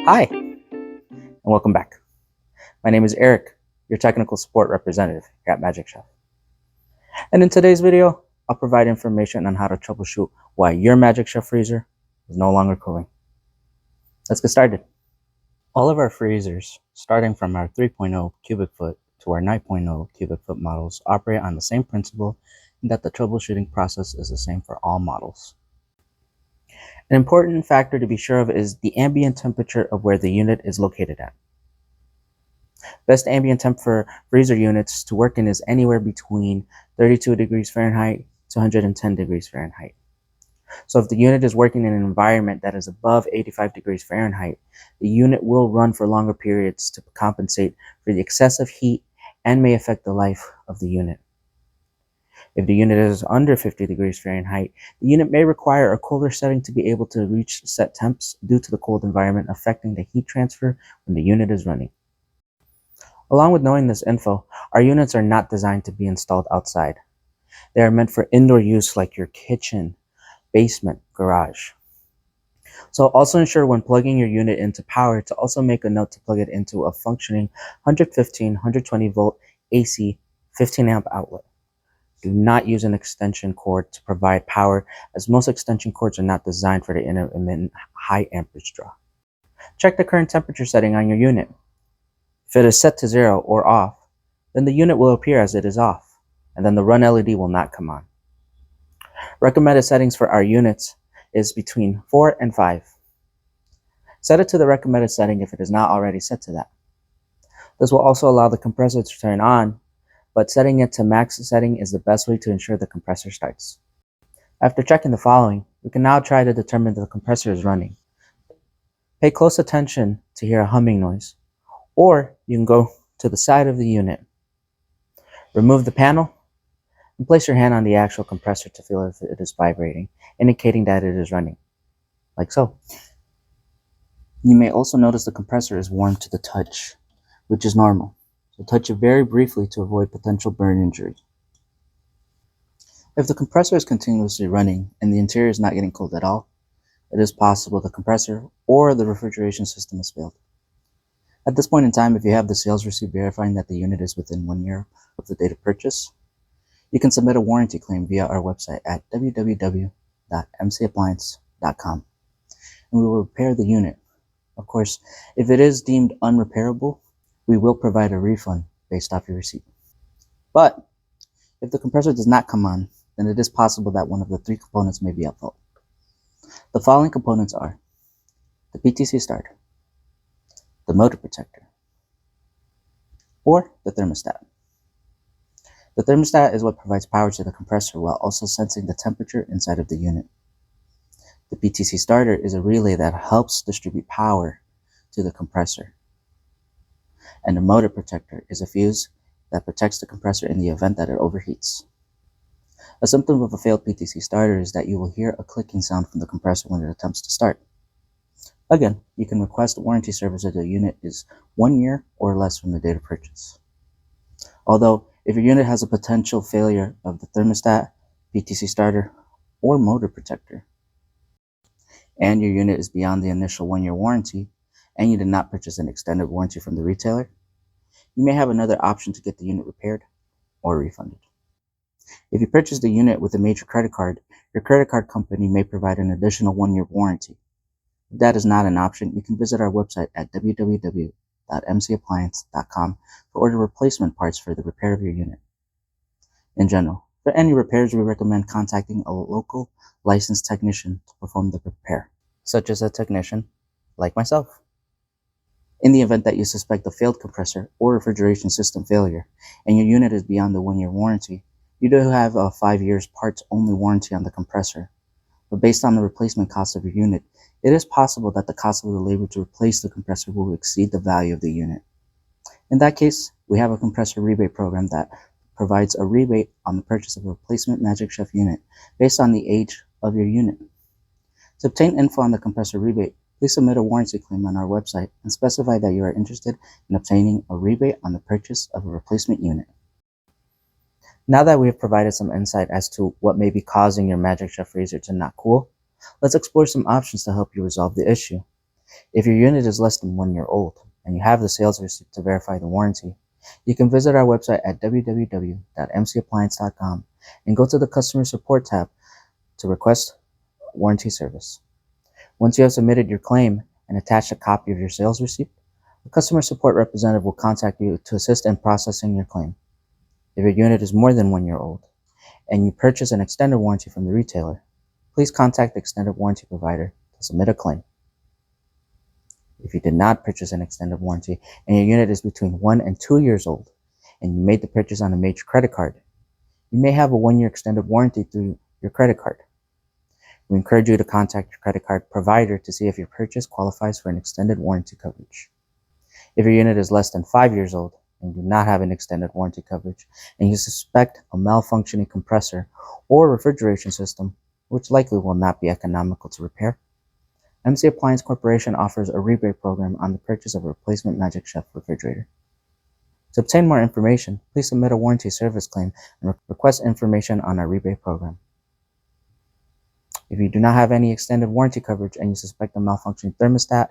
Hi, and welcome back. My name is Eric, your technical support representative here at Magic Chef. And in today's video, I'll provide information on how to troubleshoot why your Magic Chef freezer is no longer cooling. Let's get started. All of our freezers, starting from our 3.0 cubic foot to our 9.0 cubic foot models, operate on the same principle in that the troubleshooting process is the same for all models. An important factor to be sure of is the ambient temperature of where the unit is located at. Best ambient temp for freezer units to work in is anywhere between 32 degrees Fahrenheit to 110 degrees Fahrenheit. So if the unit is working in an environment that is above 85 degrees Fahrenheit, the unit will run for longer periods to compensate for the excessive heat and may affect the life of the unit. If the unit is under 50 degrees Fahrenheit, the unit may require a cooler setting to be able to reach set temps due to the cold environment affecting the heat transfer when the unit is running. Along with knowing this info, our units are not designed to be installed outside. They are meant for indoor use like your kitchen, basement, garage. So also ensure when plugging your unit into power to also make a note to plug it into a functioning 120 volt AC 15 amp outlet. Do not use an extension cord to provide power, as most extension cords are not designed for the intermittent high amperage draw. Check the current temperature setting on your unit. If it is set to 0 or off, then the unit will appear as it is off, and then the run LED will not come on. Recommended settings for our units is between 4 and 5. Set it to the recommended setting if it is not already set to that. This will also allow the compressor to turn on, but setting it to max setting is the best way to ensure the compressor starts. After checking the following, we can now try to determine that the compressor is running. Pay close attention to hear a humming noise, or you can go to the side of the unit. Remove the panel and place your hand on the actual compressor to feel if it is vibrating, indicating that it is running, like so. You may also notice the compressor is warm to the touch, which is normal, so touch it very briefly to avoid potential burn injury. If the compressor is continuously running and the interior is not getting cold at all, it is possible the compressor or the refrigeration system has failed. At this point in time, if you have the sales receipt verifying that the unit is within 1 year of the date of purchase, you can submit a warranty claim via our website at www.mcappliance.com, and we will repair the unit. Of course, if it is deemed unrepairable, we will provide a refund based off your receipt. But if the compressor does not come on, then it is possible that one of the 3 components may be at fault. The following components are the PTC starter, the motor protector, or the thermostat. The thermostat is what provides power to the compressor while also sensing the temperature inside of the unit. The PTC starter is a relay that helps distribute power to the compressor. And the motor protector is a fuse that protects the compressor in the event that it overheats. A symptom of a failed PTC starter is that you will hear a clicking sound from the compressor when it attempts to start. Again, you can request a warranty service if the unit is 1 year or less from the date of purchase. Although, if your unit has a potential failure of the thermostat, PTC starter, or motor protector, and your unit is beyond the initial 1 year warranty, and you did not purchase an extended warranty from the retailer, you may have another option to get the unit repaired or refunded. If you purchase the unit with a major credit card, your credit card company may provide an additional 1 year warranty. If that is not an option, you can visit our website at www.mcappliance.com for order replacement parts for the repair of your unit. In general, for any repairs, we recommend contacting a local licensed technician to perform the repair, such as a technician like myself. In the event that you suspect a failed compressor or refrigeration system failure, and your unit is beyond the 1 year warranty, you do have a 5 years parts only warranty on the compressor. But based on the replacement cost of your unit, it is possible that the cost of the labor to replace the compressor will exceed the value of the unit. In that case, we have a compressor rebate program that provides a rebate on the purchase of a replacement Magic Chef unit based on the age of your unit. To obtain info on the compressor rebate, please submit a warranty claim on our website and specify that you are interested in obtaining a rebate on the purchase of a replacement unit. Now that we have provided some insight as to what may be causing your Magic Chef freezer to not cool, let's explore some options to help you resolve the issue. If your unit is less than 1 year old and you have the sales receipt to verify the warranty, you can visit our website at www.mcappliance.com and go to the Customer Support tab to request warranty service. Once you have submitted your claim and attached a copy of your sales receipt, a customer support representative will contact you to assist in processing your claim. If your unit is more than 1 year old and you purchase an extended warranty from the retailer, please contact the extended warranty provider to submit a claim. If you did not purchase an extended warranty and your unit is between 1 and 2 years old and you made the purchase on a major credit card, you may have a 1-year extended warranty through your credit card. We encourage you to contact your credit card provider to see if your purchase qualifies for an extended warranty coverage. If your unit is less than 5 years old and do not have an extended warranty coverage, and you suspect a malfunctioning compressor or refrigeration system, which likely will not be economical to repair, MC Appliance Corporation offers a rebate program on the purchase of a replacement Magic Chef refrigerator. To obtain more information, please submit a warranty service claim and request information on our rebate program. If you do not have any extended warranty coverage and you suspect a malfunctioning thermostat,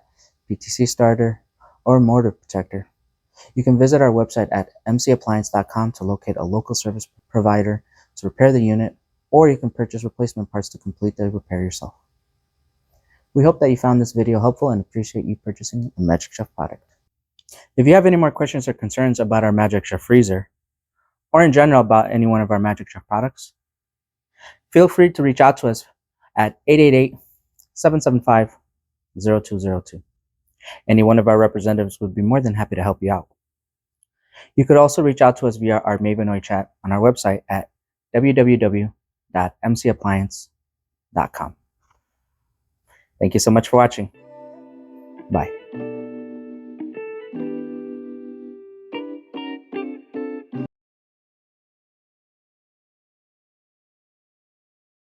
PTC starter, or motor protector, you can visit our website at mcappliance.com to locate a local service provider to repair the unit, or you can purchase replacement parts to complete the repair yourself. We hope that you found this video helpful and appreciate you purchasing a Magic Chef product. If you have any more questions or concerns about our Magic Chef freezer, or in general about any one of our Magic Chef products, feel free to reach out to us at 888-775-0202. Any one of our representatives would be more than happy to help you out. You could also reach out to us via our Mavenoid chat on our website at www.mcappliance.com. Thank you so much for watching. Bye.